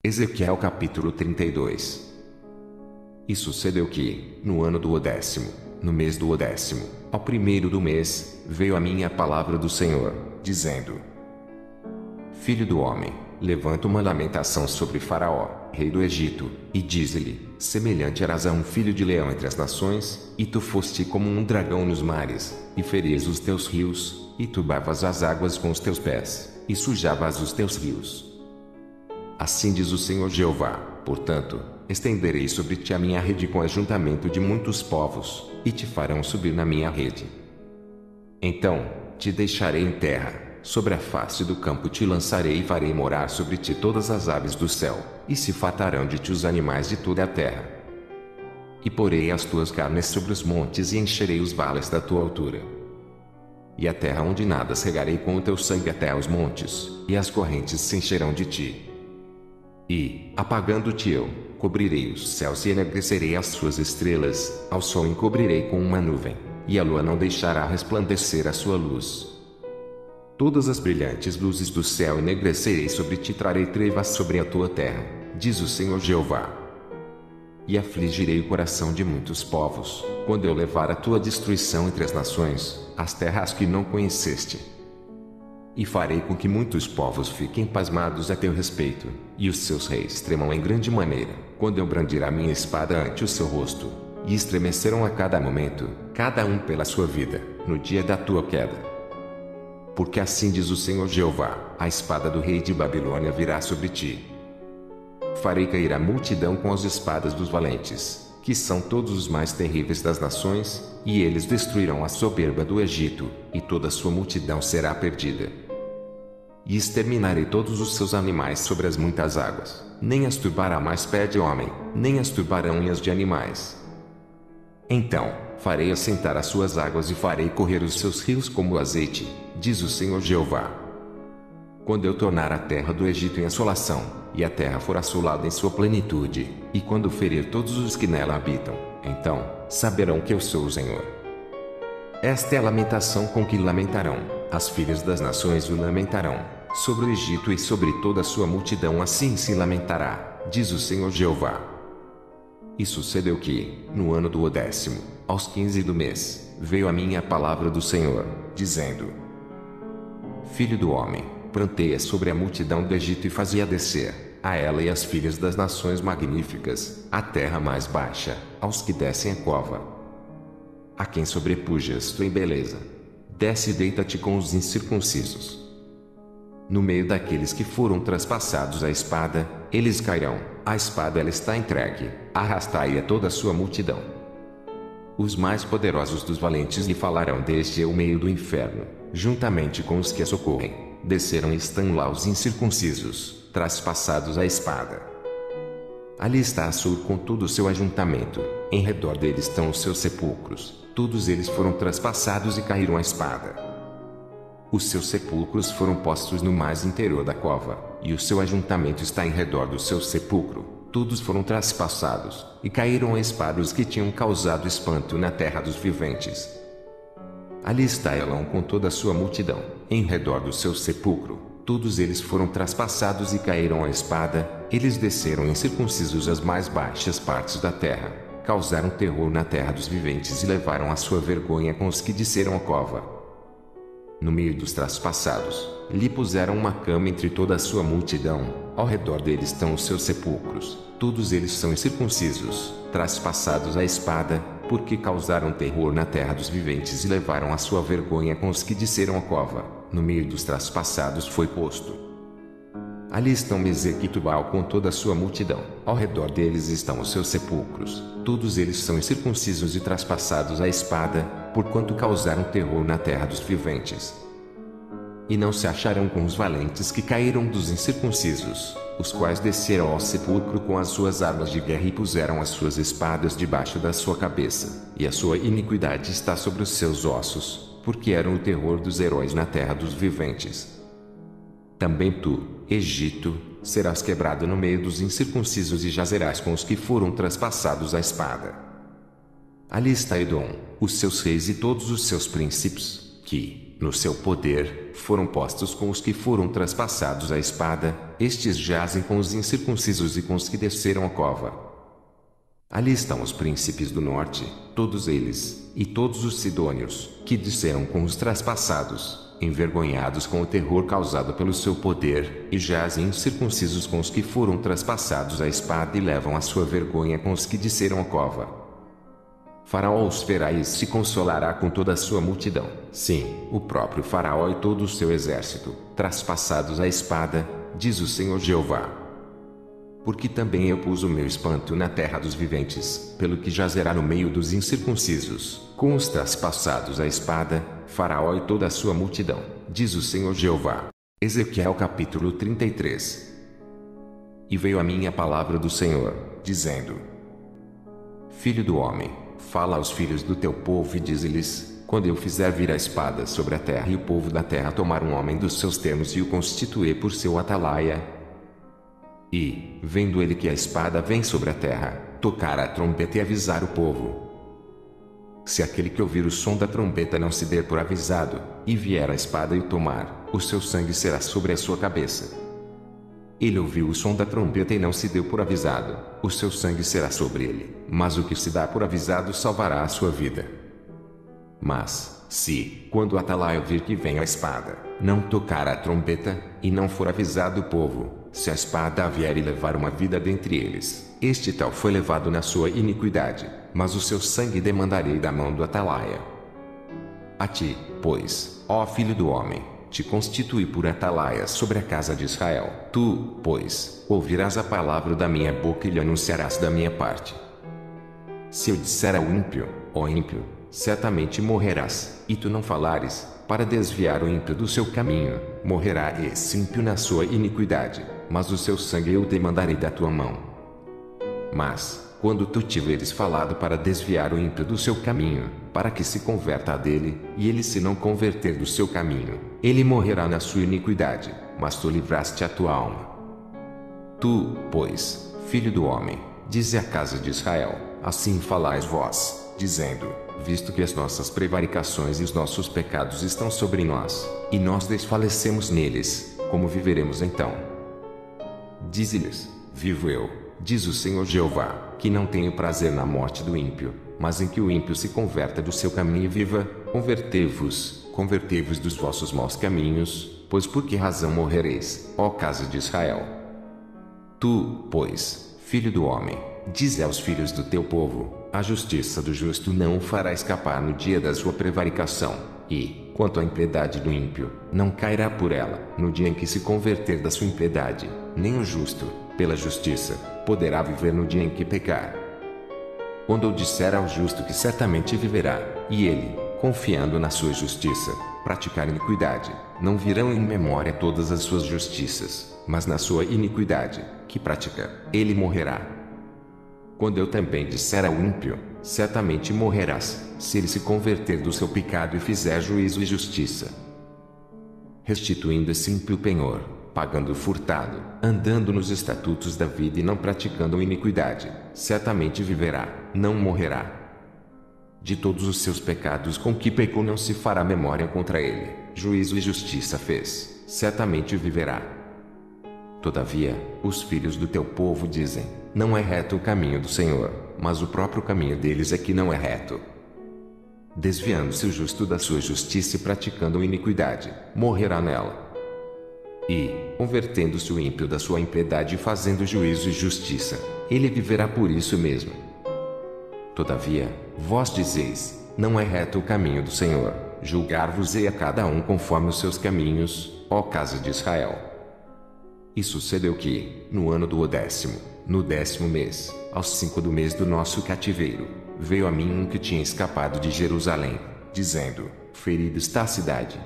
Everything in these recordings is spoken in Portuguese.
Ezequiel capítulo 32. E sucedeu que, no ano do 10º, no mês do 10º, ao primeiro do mês, veio a mim a palavra do Senhor, dizendo: Filho do homem, levanta uma lamentação sobre Faraó, rei do Egito, e dize-lhe: semelhante eras a um filho de leão entre as nações, e tu foste como um dragão nos mares, e ferias os teus rios, e turbavas as águas com os teus pés, e sujavas os teus rios. Assim diz o Senhor Jeová: portanto, estenderei sobre ti a minha rede com ajuntamento de muitos povos, e te farão subir na minha rede. Então, te deixarei em terra, sobre a face do campo te lançarei e farei morar sobre ti todas as aves do céu, e se fartarão de ti os animais de toda a terra. E porei as tuas carnes sobre os montes e encherei os vales da tua altura. E a terra onde nadas regarei com o teu sangue até aos montes, e as correntes se encherão de ti. E, apagando-te eu, cobrirei os céus e enegrecerei as suas estrelas, ao sol encobrirei com uma nuvem, e a lua não deixará resplandecer a sua luz. Todas as brilhantes luzes do céu enegrecerei sobre ti, trarei trevas sobre a tua terra, diz o Senhor Jeová. E afligirei o coração de muitos povos, quando eu levar a tua destruição entre as nações, as terras que não conheceste. E farei com que muitos povos fiquem pasmados a teu respeito, e os seus reis tremam em grande maneira, quando eu brandir a minha espada ante o seu rosto, e estremecerão a cada momento, cada um pela sua vida, no dia da tua queda. Porque assim diz o Senhor Jeová: a espada do rei de Babilônia virá sobre ti. Farei cair a multidão com as espadas dos valentes, que são todos os mais terríveis das nações, e eles destruirão a soberba do Egito, e toda a sua multidão será perdida. E exterminarei todos os seus animais sobre as muitas águas, nem as turbará mais pé de homem, nem as turbarão unhas de animais. Então, farei assentar as suas águas e farei correr os seus rios como azeite, diz o Senhor Jeová. Quando eu tornar a terra do Egito em assolação, e a terra for assolada em sua plenitude, e quando ferir todos os que nela habitam, então, saberão que eu sou o Senhor. Esta é a lamentação com que lamentarão, as filhas das nações o lamentarão, sobre o Egito e sobre toda a sua multidão assim se lamentará, diz o Senhor Jeová. E sucedeu que, no ano do 10º, aos 15 do mês, veio a mim a palavra do Senhor, dizendo: Filho do homem, pranteia sobre a multidão do Egito e fazia descer, a ela e as filhas das nações magníficas, a terra mais baixa, aos que descem a cova. A quem sobrepujas tu em beleza. Desce e deita-te com os incircuncisos. No meio daqueles que foram traspassados à espada, eles cairão, a espada ela está entregue, arrastai a toda a sua multidão. Os mais poderosos dos valentes lhe falarão desde o meio do inferno, juntamente com os que a socorrem, desceram e estão lá os incircuncisos, traspassados à espada. Ali está Assur com todo o seu ajuntamento, em redor dele estão os seus sepulcros, todos eles foram traspassados e caíram à espada. Os seus sepulcros foram postos no mais interior da cova, e o seu ajuntamento está em redor do seu sepulcro, todos foram traspassados, e caíram à espada os que tinham causado espanto na terra dos viventes. Ali está Elão com toda a sua multidão, em redor do seu sepulcro, todos eles foram traspassados e caíram à espada, eles desceram incircuncisos as mais baixas partes da terra, causaram terror na terra dos viventes e levaram a sua vergonha com os que desceram a cova. No meio dos traspassados, lhe puseram uma cama entre toda a sua multidão, ao redor deles estão os seus sepulcros, todos eles são incircuncisos, traspassados à espada, porque causaram terror na terra dos viventes e levaram a sua vergonha com os que desceram a cova, no meio dos traspassados foi posto. Ali estão Meseque e Tubal com toda a sua multidão, ao redor deles estão os seus sepulcros, todos eles são incircuncisos e traspassados à espada, porquanto causaram terror na terra dos viventes. E não se acharão com os valentes que caíram dos incircuncisos, os quais desceram ao sepulcro com as suas armas de guerra e puseram as suas espadas debaixo da sua cabeça, e a sua iniquidade está sobre os seus ossos, porque eram o terror dos heróis na terra dos viventes. Também tu, Egito, serás quebrado no meio dos incircuncisos e jazerás com os que foram traspassados à espada. Ali está Edom, os seus reis e todos os seus príncipes, que, no seu poder, foram postos com os que foram traspassados à espada, estes jazem com os incircuncisos e com os que desceram a cova. Ali estão os príncipes do norte, todos eles, e todos os sidônios, que desceram com os traspassados, envergonhados com o terror causado pelo seu poder, e jazem incircuncisos com os que foram traspassados à espada e levam a sua vergonha com os que desceram a cova. Faraó os verá e se consolará com toda a sua multidão. Sim, o próprio Faraó e todo o seu exército, traspassados à espada, diz o Senhor Jeová. Porque também eu pus o meu espanto na terra dos viventes, pelo que jazerá no meio dos incircuncisos, com os traspassados à espada, Faraó e toda a sua multidão, diz o Senhor Jeová. Ezequiel capítulo 33. E veio a mim a palavra do Senhor, dizendo: Filho do homem, fala aos filhos do teu povo e dize-lhes: quando eu fizer vir a espada sobre a terra e o povo da terra tomar um homem dos seus termos e o constituir por seu atalaia, e, vendo ele que a espada vem sobre a terra, tocar a trombeta e avisar o povo. Se aquele que ouvir o som da trombeta não se der por avisado, e vier a espada e o tomar, o seu sangue será sobre a sua cabeça. Ele ouviu o som da trombeta e não se deu por avisado, o seu sangue será sobre ele, mas o que se dá por avisado salvará a sua vida. Mas, se, quando o atalaia vir que vem a espada, não tocar a trombeta, e não for avisado o povo, se a espada vier e levar uma vida dentre eles, este tal foi levado na sua iniquidade, mas o seu sangue demandarei da mão do atalaia. A ti, pois, ó filho do homem, te constituí por atalaia sobre a casa de Israel. Tu, pois, ouvirás a palavra da minha boca e lhe anunciarás da minha parte. Se eu disser ao ímpio, ó ímpio, certamente morrerás, e tu não falares, para desviar o ímpio do seu caminho, morrerá esse ímpio na sua iniquidade, mas o seu sangue eu demandarei da tua mão. Mas, quando tu tiveres falado para desviar o ímpio do seu caminho, para que se converta a dele, e ele se não converter do seu caminho, ele morrerá na sua iniquidade, mas tu livraste a tua alma. Tu, pois, filho do homem, dize à casa de Israel: assim falais vós, dizendo: visto que as nossas prevaricações e os nossos pecados estão sobre nós, e nós desfalecemos neles, como viveremos então? Dize-lhes: vivo eu, diz o Senhor Jeová, que não tenho prazer na morte do ímpio, mas em que o ímpio se converta do seu caminho e viva. Convertei-vos dos vossos maus caminhos, pois por que razão morrereis, ó casa de Israel? Tu, pois, filho do homem, dize aos filhos do teu povo: a justiça do justo não o fará escapar no dia da sua prevaricação, e, quanto à impiedade do ímpio, não cairá por ela, no dia em que se converter da sua impiedade, nem o justo, pela justiça, poderá viver no dia em que pecar. Quando eu disser ao justo que certamente viverá, e ele, confiando na sua justiça, praticar iniquidade, não virão em memória todas as suas justiças, mas na sua iniquidade, que pratica, ele morrerá. Quando eu também disser ao ímpio: certamente morrerás, se ele se converter do seu pecado e fizer juízo e justiça, restituindo esse ímpio penhor, pagando o furtado, andando nos estatutos da vida e não praticando iniquidade, certamente viverá, não morrerá. De todos os seus pecados com que pecou não se fará memória contra ele, juízo e justiça fez, certamente viverá. Todavia, os filhos do teu povo dizem: não é reto o caminho do Senhor, mas o próprio caminho deles é que não é reto. Desviando-se o justo da sua justiça e praticando iniquidade, morrerá nela. E, convertendo-se o ímpio da sua impiedade e fazendo juízo e justiça, ele viverá por isso mesmo. Todavia, vós dizeis: não é reto o caminho do Senhor, julgar-vos-ei a cada um conforme os seus caminhos, ó casa de Israel. E sucedeu que, no ano do 10º, no 10º mês, aos 5 do mês do nosso cativeiro, veio a mim um que tinha escapado de Jerusalém, dizendo: ferida está a cidade.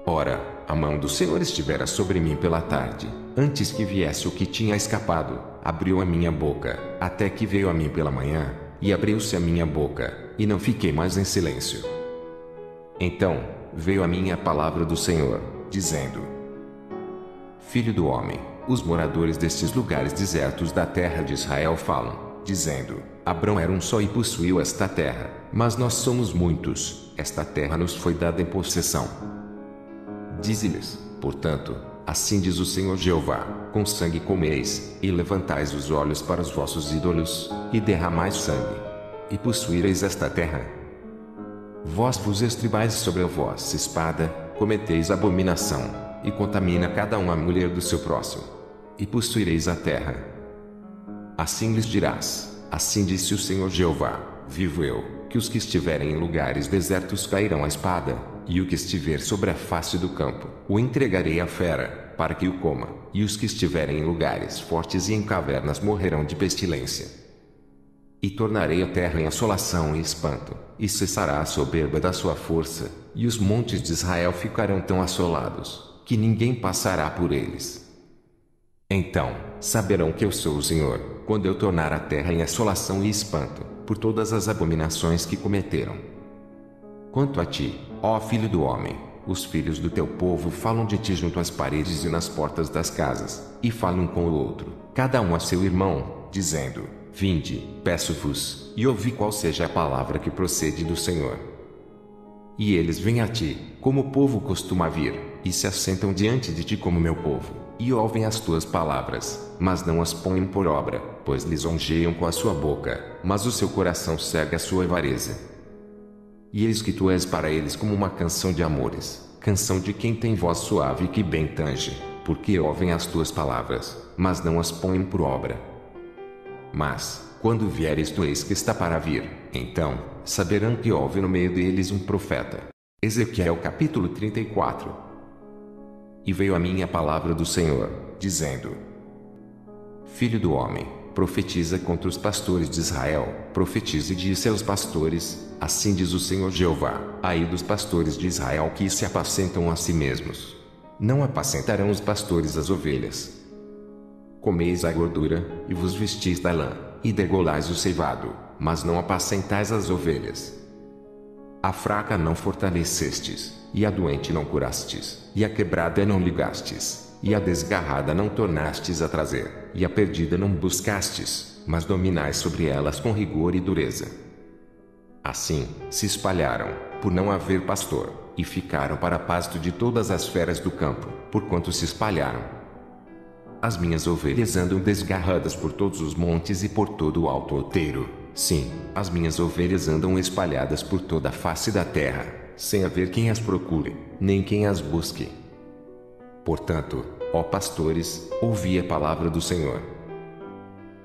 Ora, a mão do Senhor estivera sobre mim pela tarde, antes que viesse o que tinha escapado, abriu a minha boca, até que veio a mim pela manhã, e abriu-se a minha boca, e não fiquei mais em silêncio. Então, veio a mim a palavra do Senhor, dizendo: filho do homem, os moradores destes lugares desertos da terra de Israel falam: dizendo: Abrão era um só e possuiu esta terra, mas nós somos muitos, esta terra nos foi dada em possessão. Dize-lhes, portanto, assim diz o Senhor Jeová: com sangue comeis, e levantais os olhos para os vossos ídolos, e derramais sangue, e possuireis esta terra. Vós vos estribais sobre a vossa espada, cometeis abominação, e contamina cada um a mulher do seu próximo, e possuireis a terra. Assim lhes dirás: assim disse o Senhor Jeová: vivo eu, que os que estiverem em lugares desertos cairão à espada, e o que estiver sobre a face do campo, o entregarei à fera, para que o coma, e os que estiverem em lugares fortes e em cavernas morrerão de pestilência. E tornarei a terra em assolação e espanto, e cessará a soberba da sua força, e os montes de Israel ficarão tão assolados, que ninguém passará por eles. Então, saberão que eu sou o Senhor, quando eu tornar a terra em assolação e espanto, por todas as abominações que cometeram. Quanto a ti, ó filho do homem, os filhos do teu povo falam de ti junto às paredes e nas portas das casas, e falam um com o outro, cada um a seu irmão, dizendo: Vinde, peço-vos, e ouvi qual seja a palavra que procede do Senhor. E eles vêm a ti, como o povo costuma vir, e se assentam diante de ti como meu povo, e ouvem as tuas palavras, mas não as põem por obra, pois lisonjeiam com a sua boca, mas o seu coração segue a sua avareza. E eis que tu és para eles como uma canção de amores, canção de quem tem voz suave e que bem tange, porque ouvem as tuas palavras, mas não as põem por obra. Mas, quando vieres tu eis que está para vir, então, saberão que houve no meio deles um profeta. Ezequiel capítulo 34. E veio a mim a palavra do Senhor, dizendo: Filho do homem, profetiza contra os pastores de Israel, profetiza e disse aos pastores: assim diz o Senhor Jeová: ai dos pastores de Israel que se apacentam a si mesmos. Não apacentarão os pastores as ovelhas. Comeis a gordura, e vos vestis da lã, e degolais o ceivado, mas não apacentais as ovelhas. A fraca não fortalecestes, e a doente não curastes, e a quebrada não ligastes, e a desgarrada não tornastes a trazer, e a perdida não buscastes, mas dominais sobre elas com rigor e dureza. Assim, se espalharam, por não haver pastor, e ficaram para pasto de todas as feras do campo, porquanto se espalharam. As minhas ovelhas andam desgarradas por todos os montes e por todo o alto outeiro. Sim, as minhas ovelhas andam espalhadas por toda a face da terra, sem haver quem as procure, nem quem as busque. Portanto, ó pastores, ouvi a palavra do Senhor.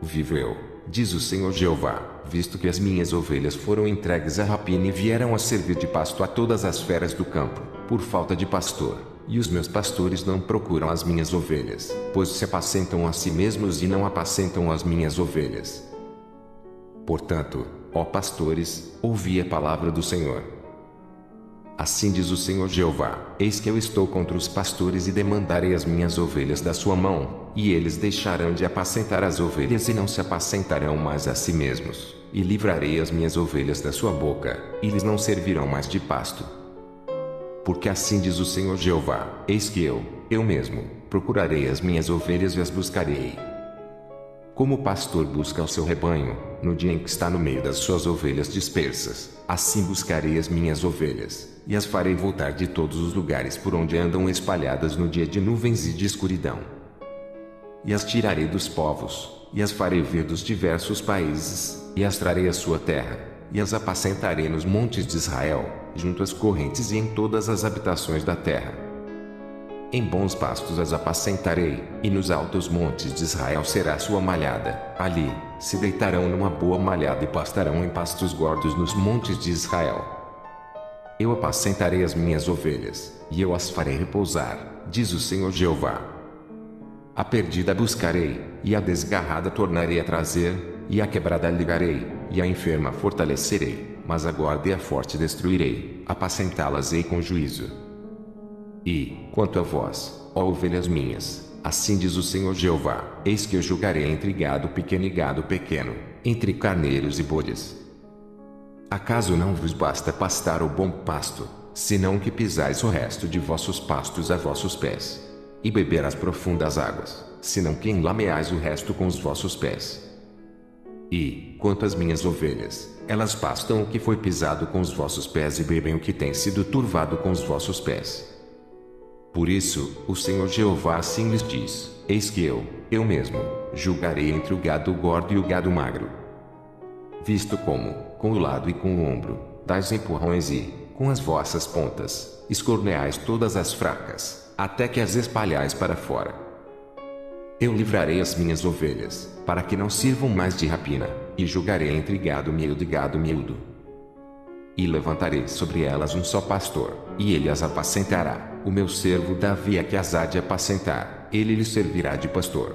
Vivo eu, diz o Senhor Jeová, visto que as minhas ovelhas foram entregues à rapina e vieram a servir de pasto a todas as feras do campo, por falta de pastor. E os meus pastores não procuram as minhas ovelhas, pois se apacentam a si mesmos e não apacentam as minhas ovelhas. Portanto, ó pastores, ouvi a palavra do Senhor. Assim diz o Senhor Jeová: eis que eu estou contra os pastores e demandarei as minhas ovelhas da sua mão, e eles deixarão de apacentar as ovelhas e não se apacentarão mais a si mesmos, e livrarei as minhas ovelhas da sua boca, e lhes não servirão mais de pasto. Porque assim diz o Senhor Jeová: eis que eu mesmo, procurarei as minhas ovelhas e as buscarei. Como o pastor busca o seu rebanho, no dia em que está no meio das suas ovelhas dispersas, assim buscarei as minhas ovelhas, e as farei voltar de todos os lugares por onde andam espalhadas no dia de nuvens e de escuridão. E as tirarei dos povos, e as farei vir dos diversos países, e as trarei à sua terra, e as apacentarei nos montes de Israel, junto às correntes e em todas as habitações da terra. Em bons pastos as apacentarei, e nos altos montes de Israel será sua malhada. Ali, se deitarão numa boa malhada e pastarão em pastos gordos nos montes de Israel. Eu apacentarei as minhas ovelhas, e eu as farei repousar, diz o Senhor Jeová. A perdida buscarei, e a desgarrada tornarei a trazer, e a quebrada ligarei, e a enferma fortalecerei, mas a gorda e a forte destruirei, apacentá-las-ei com juízo. E, quanto a vós, ó ovelhas minhas, assim diz o Senhor Jeová: eis que eu julgarei entre gado pequeno e gado pequeno, entre carneiros e bodes. Acaso não vos basta pastar o bom pasto, senão que pisais o resto de vossos pastos a vossos pés, e beber as profundas águas, senão que enlameais o resto com os vossos pés? E, quanto às minhas ovelhas, elas pastam o que foi pisado com os vossos pés e bebem o que tem sido turvado com os vossos pés. Por isso, o Senhor Jeová assim lhes diz: Eis que eu mesmo, julgarei entre o gado gordo e o gado magro. Visto como, com o lado e com o ombro, dais empurrões e, com as vossas pontas, escorneais todas as fracas, até que as espalhais para fora. Eu livrarei as minhas ovelhas, para que não sirvam mais de rapina, e julgarei entre gado miúdo e gado miúdo. E levantarei sobre elas um só pastor, e ele as apacentará. O meu servo Davi é que as há de apacentar, ele lhes servirá de pastor.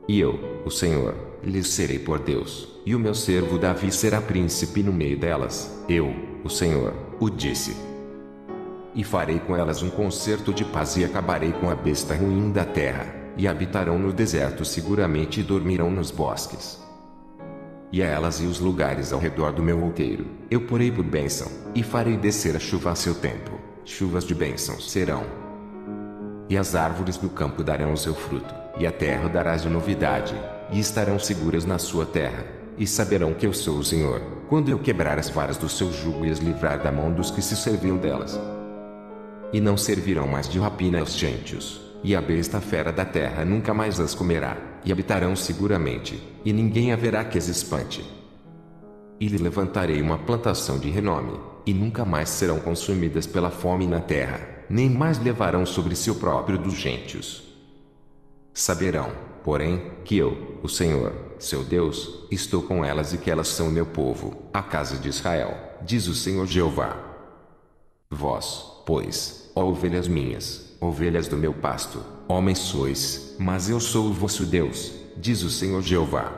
E eu, o Senhor, lhes serei por Deus, e o meu servo Davi será príncipe no meio delas. Eu, o Senhor, o disse. E farei com elas um concerto de paz e acabarei com a besta ruim da terra, e habitarão no deserto seguramente e dormirão nos bosques. E a elas e os lugares ao redor do meu outeiro, eu porei por bênção, e farei descer a chuva a seu tempo, chuvas de bênçãos serão. E as árvores do campo darão o seu fruto, e a terra dará de novidade, e estarão seguras na sua terra, e saberão que eu sou o Senhor, quando eu quebrar as varas do seu jugo e as livrar da mão dos que se serviam delas. E não servirão mais de rapina aos gentios, e a besta fera da terra nunca mais as comerá, e habitarão seguramente, e ninguém haverá que as espante. E lhe levantarei uma plantação de renome, e nunca mais serão consumidas pela fome na terra, nem mais levarão sobre si o próprio dos gentios. Saberão, porém, que eu, o Senhor, seu Deus, estou com elas e que elas são meu povo, a casa de Israel, diz o Senhor Jeová. Vós, pois, ó ovelhas minhas, ovelhas do meu pasto, homens sois, mas eu sou o vosso Deus, diz o Senhor Jeová.